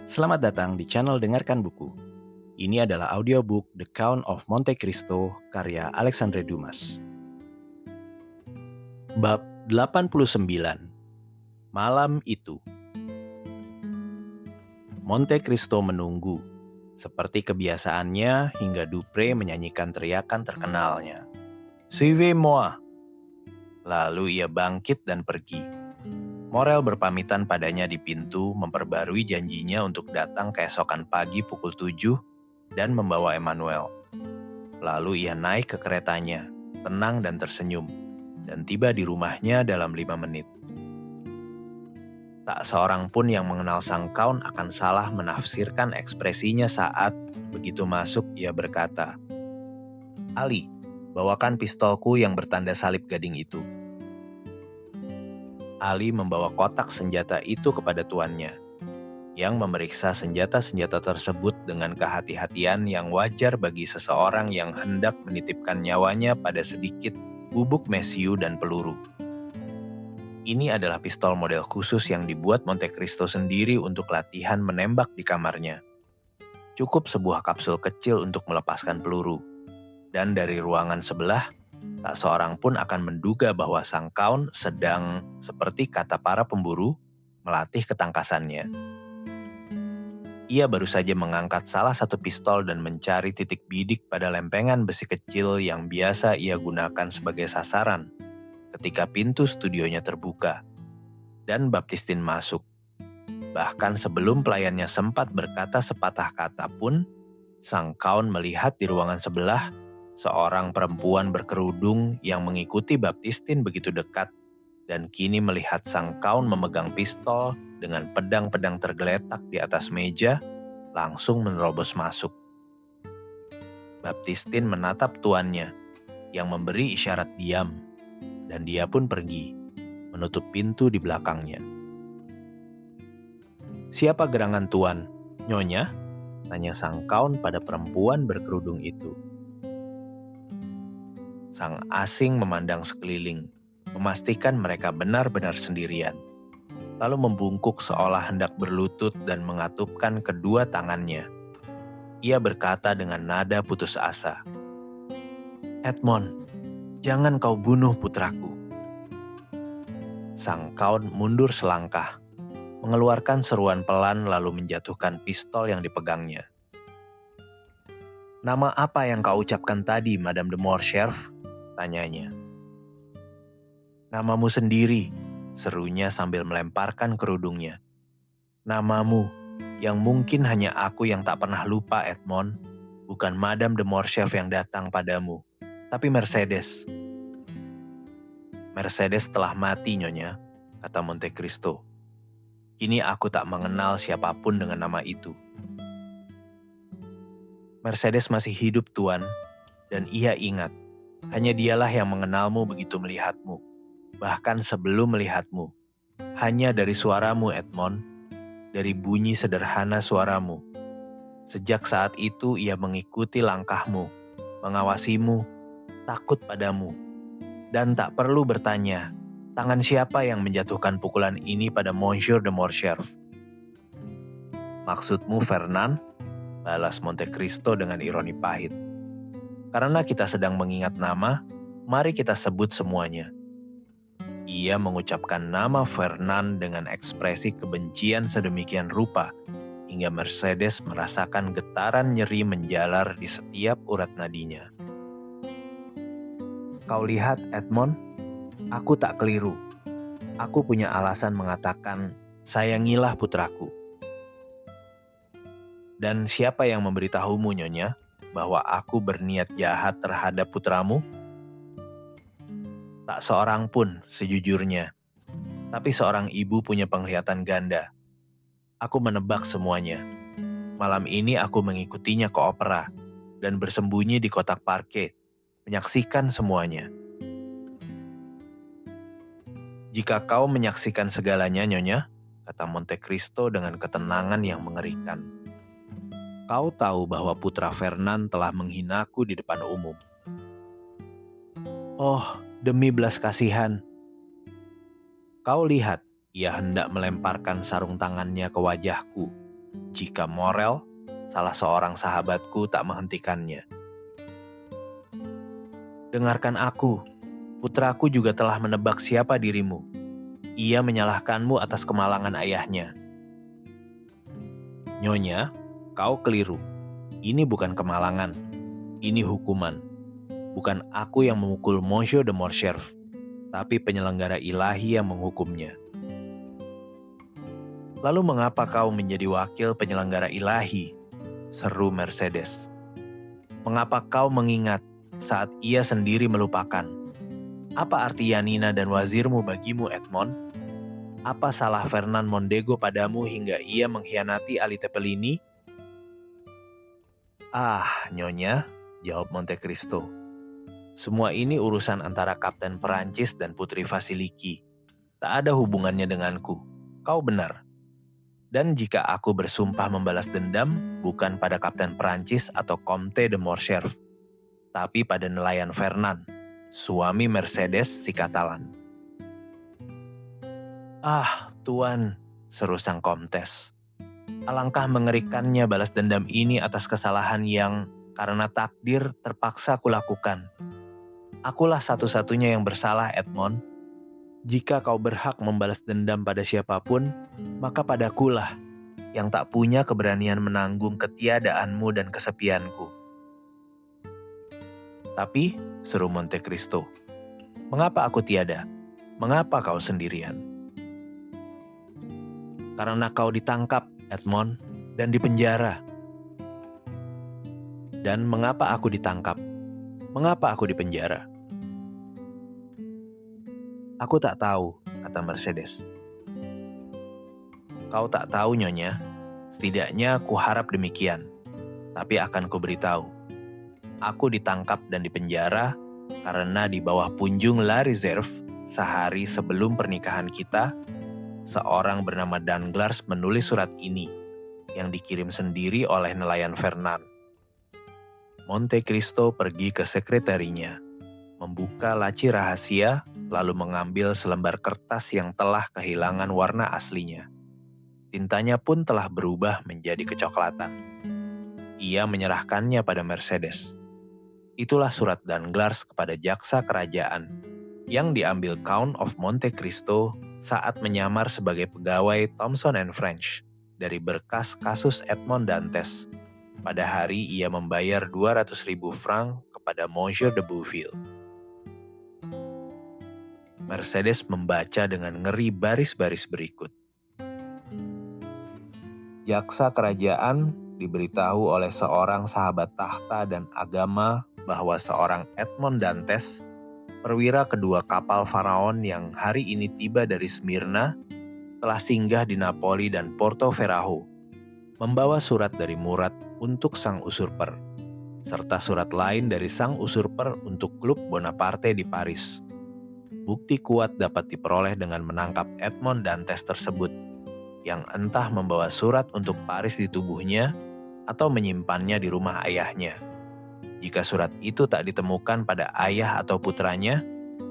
Selamat datang di channel Dengarkan Buku. Ini adalah audiobook The Count of Monte Cristo karya Alexandre Dumas. Bab 89. Malam itu. Monte Cristo menunggu, seperti kebiasaannya hingga Dupre menyanyikan teriakan terkenalnya. Suivez-moi! Lalu ia bangkit dan pergi. Morel berpamitan padanya di pintu memperbarui janjinya untuk datang keesokan pagi pukul 7 dan membawa Emmanuel. Lalu ia naik ke keretanya, tenang dan tersenyum, dan tiba di rumahnya dalam 5 menit. Tak seorang pun yang mengenal sang kaun akan salah menafsirkan ekspresinya saat begitu masuk ia berkata, "Ali, bawakan pistolku yang bertanda salib gading itu." Ali membawa kotak senjata itu kepada tuannya, yang memeriksa senjata-senjata tersebut dengan kehati-hatian yang wajar bagi seseorang yang hendak menitipkan nyawanya pada sedikit bubuk mesiu dan peluru. Ini adalah pistol model khusus yang dibuat Monte Cristo sendiri untuk latihan menembak di kamarnya. Cukup sebuah kapsul kecil untuk melepaskan peluru. Dan dari ruangan sebelah, tak seorang pun akan menduga bahwa sang kaun sedang, seperti kata para pemburu, melatih ketangkasannya. Ia baru saja mengangkat salah satu pistol dan mencari titik bidik pada lempengan besi kecil yang biasa ia gunakan sebagai sasaran ketika pintu studionya terbuka dan Baptistin masuk. Bahkan sebelum pelayannya sempat berkata sepatah kata pun, sang kaun melihat di ruangan sebelah seorang perempuan berkerudung yang mengikuti Baptistin begitu dekat dan kini melihat sang kaun memegang pistol dengan pedang-pedang tergeletak di atas meja, langsung menerobos masuk. Baptistin menatap tuannya yang memberi isyarat diam, dan dia pun pergi, menutup pintu di belakangnya. "Siapa gerangan tuan, Nyonya?" tanya sang kaun pada perempuan berkerudung itu. Sang asing memandang sekeliling, memastikan mereka benar-benar sendirian, lalu membungkuk seolah hendak berlutut dan mengatupkan kedua tangannya. Ia berkata dengan nada putus asa, "Edmond, jangan kau bunuh putraku." Sang kaun mundur selangkah, mengeluarkan seruan pelan lalu menjatuhkan pistol yang dipegangnya. "Nama apa yang kau ucapkan tadi, Madame de Morcerf?" tanyanya. "Namamu sendiri," serunya sambil melemparkan kerudungnya. "Namamu, yang mungkin hanya aku yang tak pernah lupa, Edmond. Bukan Madame de Morcerf yang datang padamu, tapi Mercedes." "Mercedes telah mati, Nyonya," kata Monte Cristo. "Kini aku tak mengenal siapapun dengan nama itu." "Mercedes masih hidup, Tuan, dan ia ingat, hanya dialah yang mengenalmu begitu melihatmu, bahkan sebelum melihatmu. Hanya dari suaramu, Edmond, dari bunyi sederhana suaramu. Sejak saat itu ia mengikuti langkahmu, mengawasimu, takut padamu, dan tak perlu bertanya, tangan siapa yang menjatuhkan pukulan ini pada Monsieur de Morcerf?" "Maksudmu Fernand?" balas Monte Cristo dengan ironi pahit. "Karena kita sedang mengingat nama, mari kita sebut semuanya." Ia mengucapkan nama Fernand dengan ekspresi kebencian sedemikian rupa, hingga Mercedes merasakan getaran nyeri menjalar di setiap urat nadinya. "Kau lihat, Edmond, aku tak keliru. Aku punya alasan mengatakan, sayangilah putraku." "Dan siapa yang memberitahumu, Nyonya, bahwa aku berniat jahat terhadap putramu?" "Tak seorang pun, sejujurnya. Tapi seorang ibu punya penglihatan ganda. Aku menebak semuanya. Malam ini aku mengikutinya ke opera dan bersembunyi di kotak parkir, menyaksikan semuanya." "Jika kau menyaksikan segalanya, Nyonya," kata Monte Cristo dengan ketenangan yang mengerikan, "kau tahu bahwa putra Fernand telah menghinaku di depan umum." "Oh, demi belas kasihan. Kau lihat, Ia hendak melemparkan sarung tangannya ke wajahku jika Morel, salah seorang sahabatku, tak menghentikannya. Dengarkan aku, putraku juga telah menebak siapa dirimu. Ia menyalahkanmu atas kemalangan ayahnya. Nyonya, kau keliru. Ini bukan kemalangan, ini hukuman. Bukan aku yang memukul Monsieur de Morcerf, tapi penyelenggara ilahi yang menghukumnya. Lalu mengapa kau menjadi wakil penyelenggara ilahi? Seru Mercedes. Mengapa kau mengingat saat ia sendiri melupakan? Apa arti Yanina dan wazirmu bagimu, Edmond? Apa salah Fernand Mondego padamu hingga ia mengkhianati Ali Tepelini? Ah, Nyonya, jawab Monte Cristo. Semua ini urusan antara Kapten Perancis dan Putri Vasiliki. Tak ada hubungannya denganku. Kau benar. Dan jika aku bersumpah membalas dendam, bukan pada Kapten Perancis atau Comte de Morcerf, tapi pada nelayan Fernand, suami Mercedes si Katalan. Ah, Tuan, seru sang Komtes. Alangkah mengerikannya balas dendam ini atas kesalahan yang, karena takdir, terpaksa kulakukan. Akulah satu-satunya yang bersalah, Edmond. Jika kau berhak membalas dendam pada siapapun, maka padakulah yang tak punya keberanian menanggung ketiadaanmu dan kesepianku. Tapi, seru Monte Cristo, mengapa aku tiada? Mengapa kau sendirian? Karena kau ditangkap, Edmond, dan dipenjara. Dan mengapa aku ditangkap? Mengapa aku dipenjara? Aku tak tahu, kata Mercedes. Kau tak tahu, Nyonya. Setidaknya kuharap demikian. Tapi akan kuberitahu. Aku ditangkap dan dipenjara karena di bawah punjung La Réserve, sehari sebelum pernikahan kita, seorang bernama Danglars menulis surat ini yang dikirim sendiri oleh nelayan Fernand. Monte Cristo pergi ke sekretarinya, membuka laci rahasia, lalu mengambil selembar kertas yang telah kehilangan warna aslinya. Tintanya pun telah berubah menjadi kecoklatan. Ia menyerahkannya pada Mercedes. Itulah surat Danglars kepada jaksa kerajaan yang diambil Count of Monte Cristo saat menyamar sebagai pegawai Thomson & French dari berkas kasus Edmond Dantes. Pada hari ia membayar 200.000 franc kepada Monsieur de Bouville. Mercedes membaca dengan ngeri baris-baris berikut. Jaksa kerajaan diberitahu oleh seorang sahabat tahta dan agama bahwa seorang Edmond Dantes, perwira kedua kapal Faraon yang hari ini tiba dari Smyrna, telah singgah di Napoli dan Porto Ferrajo, membawa surat dari Murat untuk sang usurper, serta surat lain dari sang usurper untuk klub Bonaparte di Paris. Bukti kuat dapat diperoleh dengan menangkap Edmond Dantes tersebut, yang entah membawa surat untuk Paris di tubuhnya atau menyimpannya di rumah ayahnya. Jika surat itu tak ditemukan pada ayah atau putranya,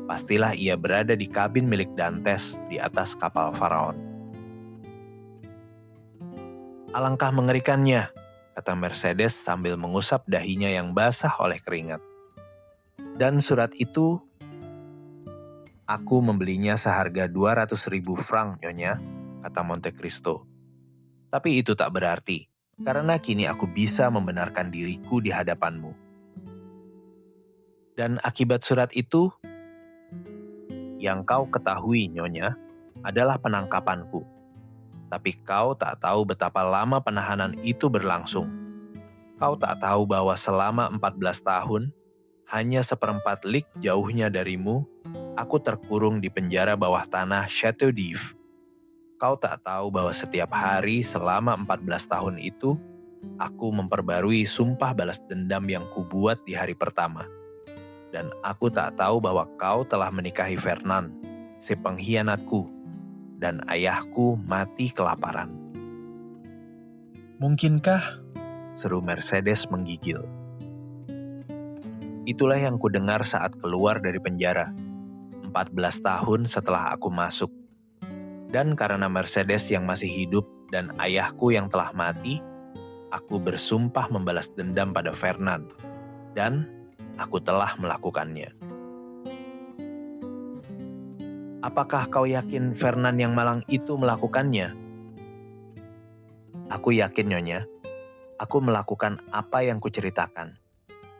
pastilah ia berada di kabin milik Dantes di atas kapal Faraon. Alangkah mengerikannya, kata Mercedes sambil mengusap dahinya yang basah oleh keringat. Dan surat itu, aku membelinya seharga 200.000 franc, Nyonya, kata Monte Cristo. Tapi itu tak berarti, karena kini aku bisa membenarkan diriku di hadapanmu. Dan akibat surat itu, yang kau ketahui, Nyonya, adalah penangkapanku. Tapi kau tak tahu betapa lama penahanan itu berlangsung. Kau tak tahu bahwa selama 14 tahun, hanya seperempat lig jauhnya darimu, aku terkurung di penjara bawah tanah Château d'If. Kau tak tahu bahwa setiap hari selama 14 tahun itu, aku memperbarui sumpah balas dendam yang kubuat di hari pertama. Dan aku tak tahu bahwa kau telah menikahi Fernand, si pengkhianatku, dan ayahku mati kelaparan. Mungkinkah? Seru Mercedes menggigil. Itulah yang kudengar saat keluar dari penjara, 14 tahun setelah aku masuk. Dan karena Mercedes yang masih hidup dan ayahku yang telah mati, aku bersumpah membalas dendam pada Fernand. Dan aku telah melakukannya. Apakah kau yakin Fernand yang malang itu melakukannya? Aku yakin, Nyonya. Aku melakukan apa yang kuceritakan.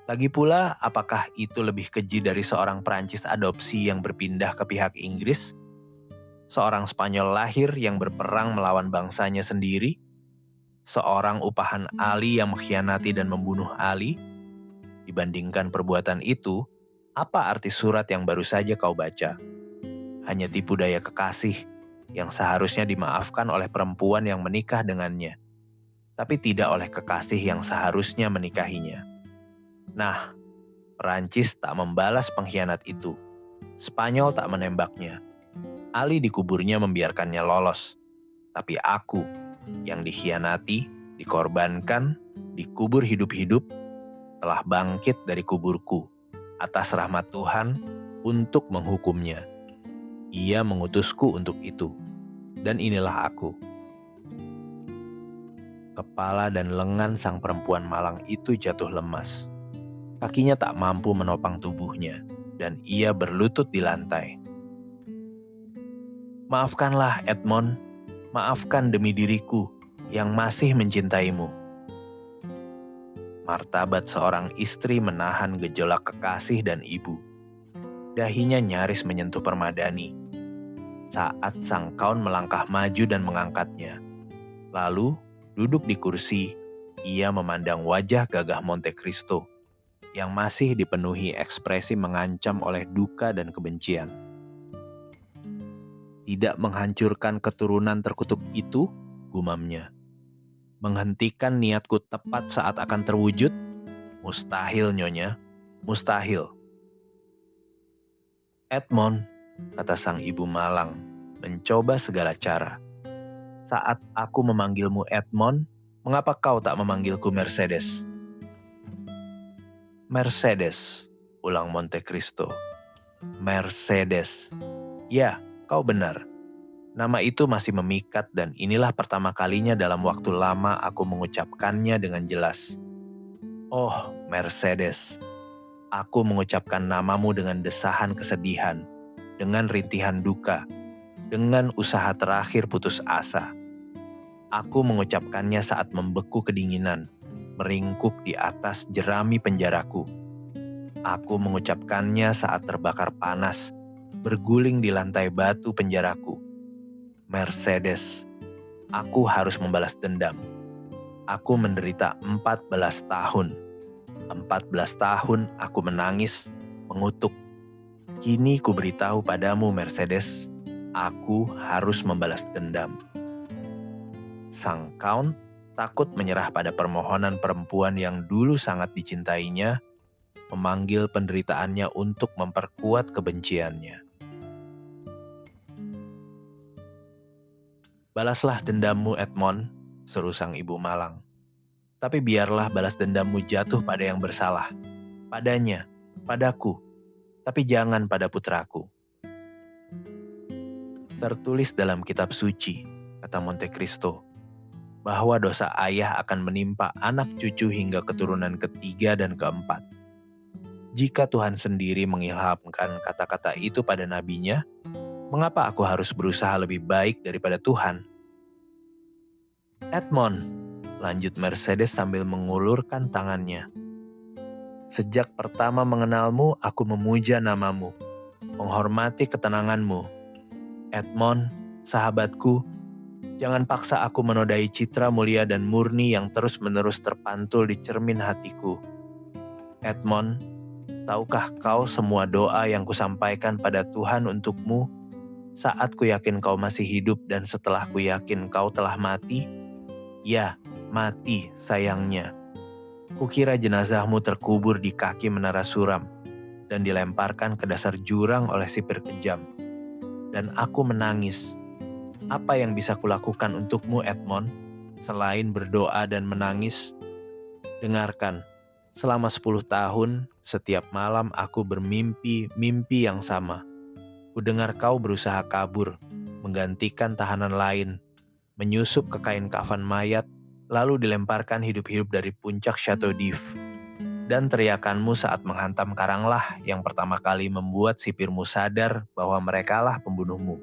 Lagi pula, apakah itu lebih keji dari seorang Perancis adopsi yang berpindah ke pihak Inggris? Seorang Spanyol lahir yang berperang melawan bangsanya sendiri? Seorang upahan Ali yang mengkhianati dan membunuh Ali? Dibandingkan perbuatan itu, apa arti surat yang baru saja kau baca? Hanya tipu daya kekasih yang seharusnya dimaafkan oleh perempuan yang menikah dengannya, tapi tidak oleh kekasih yang seharusnya menikahinya. Nah, Perancis tak membalas pengkhianat itu. Spanyol tak menembaknya. Ali dikuburnya membiarkannya lolos. Tapi aku yang dikhianati, dikorbankan, dikubur hidup-hidup, telah bangkit dari kuburku atas rahmat Tuhan untuk menghukumnya. Ia mengutusku untuk itu. Dan inilah aku. Kepala dan lengan sang perempuan malang itu jatuh lemas. Kakinya tak mampu menopang tubuhnya, dan ia berlutut di lantai. Maafkanlah, Edmond. Maafkan demi diriku yang masih mencintaimu. Martabat seorang istri menahan gejolak kekasih dan ibu. Dahinya nyaris menyentuh permadani saat sang kaun melangkah maju dan mengangkatnya. Lalu, duduk di kursi, ia memandang wajah gagah Monte Cristo yang masih dipenuhi ekspresi mengancam oleh duka dan kebencian. Tidak menghancurkan keturunan terkutuk itu, gumamnya. Menghentikan niatku tepat saat akan terwujud? Mustahil, Nyonya. Mustahil. Edmond, kata sang ibu malang, mencoba segala cara. Saat aku memanggilmu Edmond, mengapa kau tak memanggilku Mercedes? Mercedes, ulang Monte Cristo. Mercedes. Ya, kau benar. Nama itu masih memikat dan inilah pertama kalinya dalam waktu lama aku mengucapkannya dengan jelas. Oh, Mercedes. Aku mengucapkan namamu dengan desahan kesedihan, dengan rintihan duka, dengan usaha terakhir putus asa. Aku mengucapkannya saat membeku kedinginan, meringkuk di atas jerami penjaraku. Aku mengucapkannya saat terbakar panas, berguling di lantai batu penjaraku. Mercedes, aku harus membalas dendam. Aku menderita 14 tahun. 14 tahun aku menangis, mengutuk. Kini ku beritahu padamu, Mercedes, aku harus membalas dendam. Sang Count takut menyerah pada permohonan perempuan yang dulu sangat dicintainya, memanggil penderitaannya untuk memperkuat kebenciannya. Balaslah dendammu, Edmond, seru sang ibu malang. Tapi biarlah balas dendammu jatuh pada yang bersalah. Padanya, padaku, tapi jangan pada putraku. Tertulis dalam kitab suci, kata Monte Cristo, bahwa dosa ayah akan menimpa anak cucu hingga keturunan ketiga dan keempat. Jika Tuhan sendiri mengilhamkan kata-kata itu pada nabinya, mengapa aku harus berusaha lebih baik daripada Tuhan? Edmond, lanjut Mercedes sambil mengulurkan tangannya. Sejak pertama mengenalmu, aku memuja namamu, menghormati ketenanganmu. Edmond, sahabatku, jangan paksa aku menodai citra mulia dan murni yang terus-menerus terpantul di cermin hatiku. Edmond, tahukah kau semua doa yang kusampaikan pada Tuhan untukmu saat ku yakin kau masih hidup dan setelah ku yakin kau telah mati? Ya, mati sayangnya. Kukira jenazahmu terkubur di kaki menara suram dan dilemparkan ke dasar jurang oleh sipir kejam. Dan aku menangis. Apa yang bisa kulakukan untukmu, Edmond, selain berdoa dan menangis? Dengarkan, selama 10 tahun, setiap malam aku bermimpi mimpi yang sama. Kudengar kau berusaha kabur, menggantikan tahanan lain, menyusup ke kain kafan mayat, lalu dilemparkan hidup-hidup dari puncak Chateau d'If. Dan teriakanmu saat menghantam karanglah yang pertama kali membuat sipirmu sadar bahwa merekalah pembunuhmu.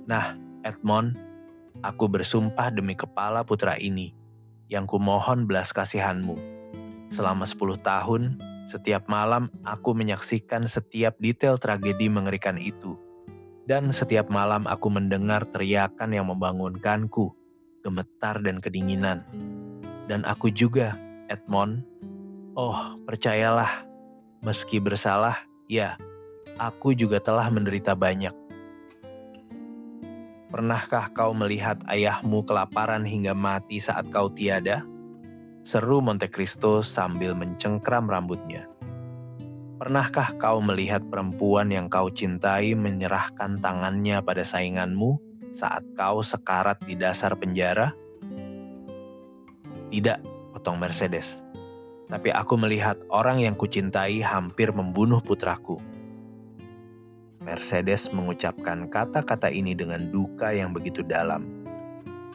Nah, Edmond, aku bersumpah demi kepala putra ini, yang kumohon belas kasihanmu. Selama 10 tahun, setiap malam aku menyaksikan setiap detail tragedi mengerikan itu. Dan setiap malam aku mendengar teriakan yang membangunkanku, gemetar dan kedinginan. Dan aku juga, Edmond, oh percayalah, meski bersalah, ya, aku juga telah menderita banyak. Pernahkah kau melihat ayahmu kelaparan hingga mati saat kau tiada? Seru Monte Cristo sambil mencengkram rambutnya. Pernahkah kau melihat perempuan yang kau cintai menyerahkan tangannya pada sainganmu saat kau sekarat di dasar penjara? Tidak, potong Mercedes. Tapi aku melihat orang yang kucintai hampir membunuh putraku. Mercedes mengucapkan kata-kata ini dengan duka yang begitu dalam.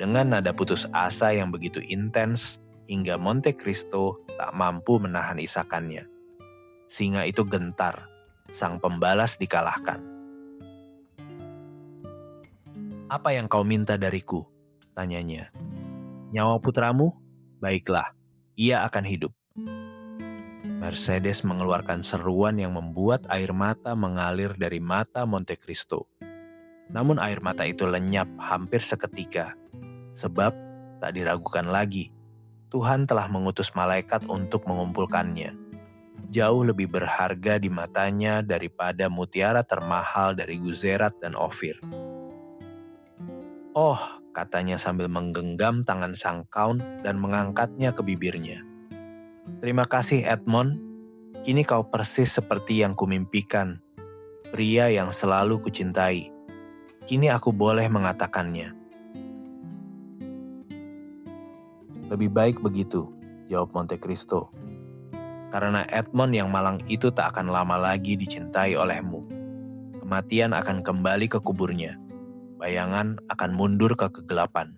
Dengan nada putus asa yang begitu intens, hingga Monte Cristo tak mampu menahan isakannya. Singa itu gentar, sang pembalas dikalahkan. Apa yang kau minta dariku? Tanyanya. Nyawa putramu? Baiklah, ia akan hidup. Mercedes mengeluarkan seruan yang membuat air mata mengalir dari mata Monte Cristo. Namun air mata itu lenyap hampir seketika, sebab tak diragukan lagi, Tuhan telah mengutus malaikat untuk mengumpulkannya. Jauh lebih berharga di matanya daripada mutiara termahal dari Guzerat dan Ofir. Oh, katanya sambil menggenggam tangan sang Count dan mengangkatnya ke bibirnya. Terima kasih Edmond, kini kau persis seperti yang kumimpikan, pria yang selalu kucintai. Kini aku boleh mengatakannya. Lebih baik begitu, jawab Monte Cristo. Karena Edmond yang malang itu tak akan lama lagi dicintai olehmu. Kematian akan kembali ke kuburnya. Bayangan akan mundur ke kegelapan.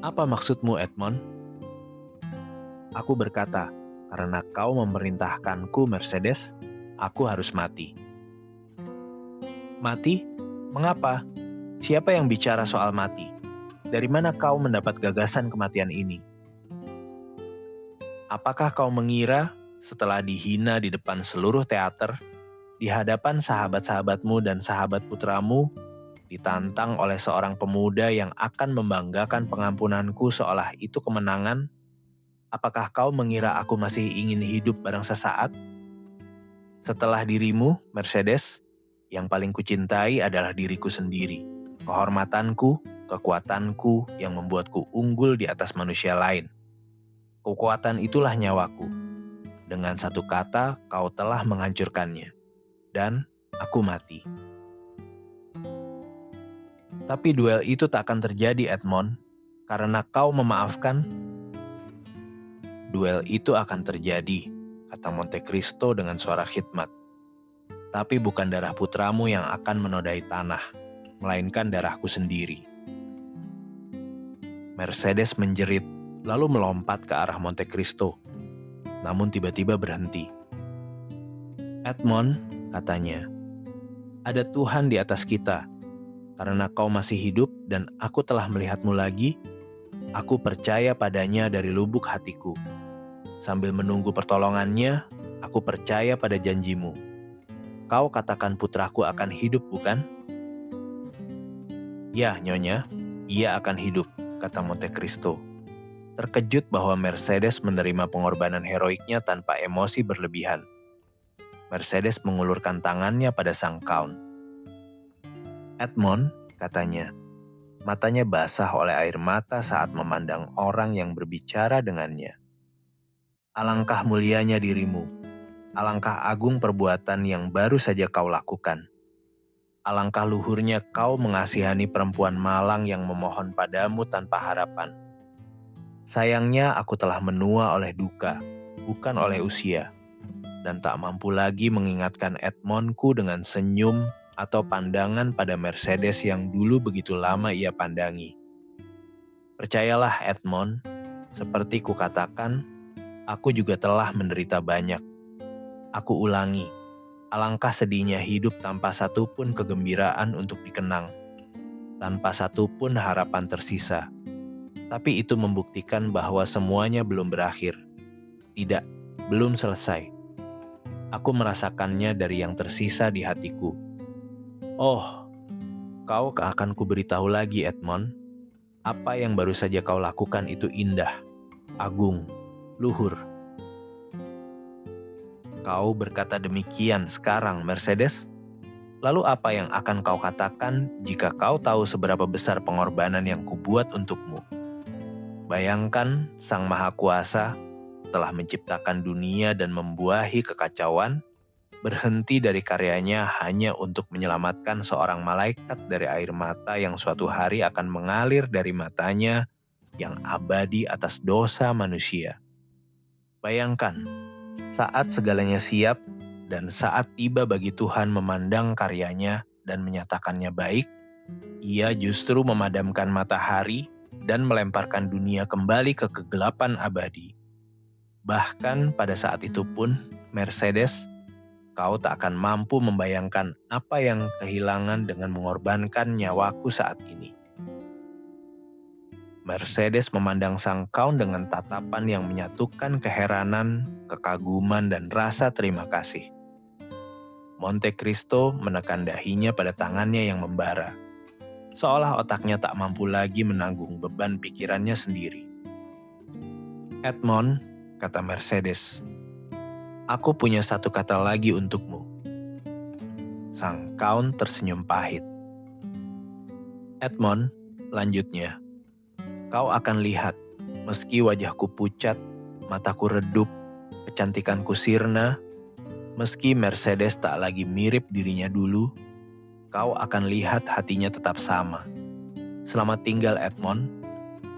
Apa maksudmu, Edmond? Aku berkata, karena kau memerintahkanku, Mercedes, aku harus mati. Mati? Mengapa? Siapa yang bicara soal mati? Dari mana kau mendapat gagasan kematian ini? Apakah kau mengira setelah dihina di depan seluruh teater, di hadapan sahabat-sahabatmu dan sahabat putramu, ditantang oleh seorang pemuda yang akan membanggakan pengampunanku seolah itu kemenangan? Apakah kau mengira aku masih ingin hidup barang sesaat? Setelah dirimu, Mercedes, yang paling kucintai adalah diriku sendiri. Kehormatanku, kekuatanku yang membuatku unggul di atas manusia lain. Kekuatan itulah nyawaku. Dengan satu kata, kau telah menghancurkannya. Dan aku mati. Tapi duel itu tak akan terjadi, Edmond, karena kau memaafkan. Duel itu akan terjadi, kata Monte Cristo dengan suara khidmat. Tapi bukan darah putramu yang akan menodai tanah, melainkan darahku sendiri. Mercedes menjerit, lalu melompat ke arah Monte Cristo, namun tiba-tiba berhenti. Edmond, katanya, ada Tuhan di atas kita. Karena kau masih hidup dan aku telah melihatmu lagi, aku percaya padanya dari lubuk hatiku. Sambil menunggu pertolongannya, aku percaya pada janjimu. Kau katakan putraku akan hidup, bukan? Ya, Nyonya, ia akan hidup, kata Monte Cristo. Terkejut bahwa Mercedes menerima pengorbanan heroiknya tanpa emosi berlebihan. Mercedes mengulurkan tangannya pada sang Count. Edmond, katanya, matanya basah oleh air mata saat memandang orang yang berbicara dengannya. Alangkah mulianya dirimu, alangkah agung perbuatan yang baru saja kau lakukan. Alangkah luhurnya kau mengasihani perempuan malang yang memohon padamu tanpa harapan. Sayangnya aku telah menua oleh duka, bukan oleh usia, dan tak mampu lagi mengingatkan Edmondku dengan senyum atau pandangan pada Mercedes yang dulu begitu lama ia pandangi. Percayalah Edmond, seperti kukatakan, aku juga telah menderita banyak. Aku ulangi, alangkah sedihnya hidup tanpa satupun kegembiraan untuk dikenang, tanpa satupun harapan tersisa. Tapi itu membuktikan bahwa semuanya belum berakhir. Tidak, belum selesai. Aku merasakannya dari yang tersisa di hatiku. Oh, kau akan kuberitahu lagi, Edmond. Apa yang baru saja kau lakukan itu indah, agung, luhur. Kau berkata demikian sekarang, Mercedes? Lalu apa yang akan kau katakan jika kau tahu seberapa besar pengorbanan yang kubuat untukmu? Bayangkan Sang Maha Kuasa telah menciptakan dunia dan membuahi kekacauan, berhenti dari karyanya hanya untuk menyelamatkan seorang malaikat dari air mata yang suatu hari akan mengalir dari matanya yang abadi atas dosa manusia. Bayangkan, saat segalanya siap dan saat tiba bagi Tuhan memandang karyanya dan menyatakannya baik, ia justru memadamkan matahari dan melemparkan dunia kembali ke kegelapan abadi. Bahkan pada saat itu pun, Mercedes, kau tak akan mampu membayangkan apa yang kehilangan dengan mengorbankan nyawaku saat ini. Mercedes memandang sang kaun dengan tatapan yang menyatukan keheranan, kekaguman, dan rasa terima kasih. Monte Cristo menekan dahinya pada tangannya yang membara, seolah otaknya tak mampu lagi menanggung beban pikirannya sendiri. Edmond, kata Mercedes, aku punya satu kata lagi untukmu. Sang kaun tersenyum pahit. Edmond, lanjutnya, kau akan lihat, meski wajahku pucat, mataku redup, kecantikanku sirna, meski Mercedes tak lagi mirip dirinya dulu, kau akan lihat hatinya tetap sama. Selamat tinggal Edmond,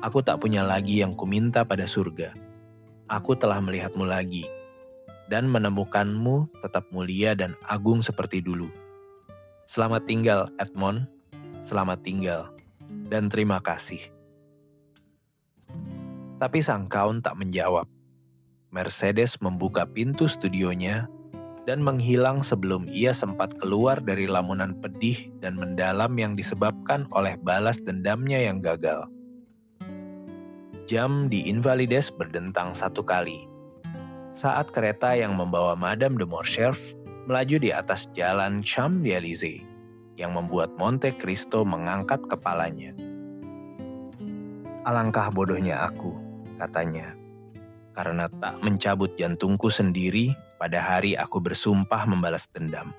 aku tak punya lagi yang kuminta pada surga. Aku telah melihatmu lagi, dan menemukanmu tetap mulia dan agung seperti dulu. Selamat tinggal Edmond, selamat tinggal, dan terima kasih. Tapi sang kaun tak menjawab. Mercedes membuka pintu studionya dan menghilang sebelum ia sempat keluar dari lamunan pedih dan mendalam yang disebabkan oleh balas dendamnya yang gagal. Jam di Invalides berdentang satu kali. Saat kereta yang membawa Madame de Morcerf melaju di atas jalan Champs-Élysées, yang membuat Monte Cristo mengangkat kepalanya. Alangkah bodohnya aku, katanya, karena tak mencabut jantungku sendiri pada hari aku bersumpah membalas dendam.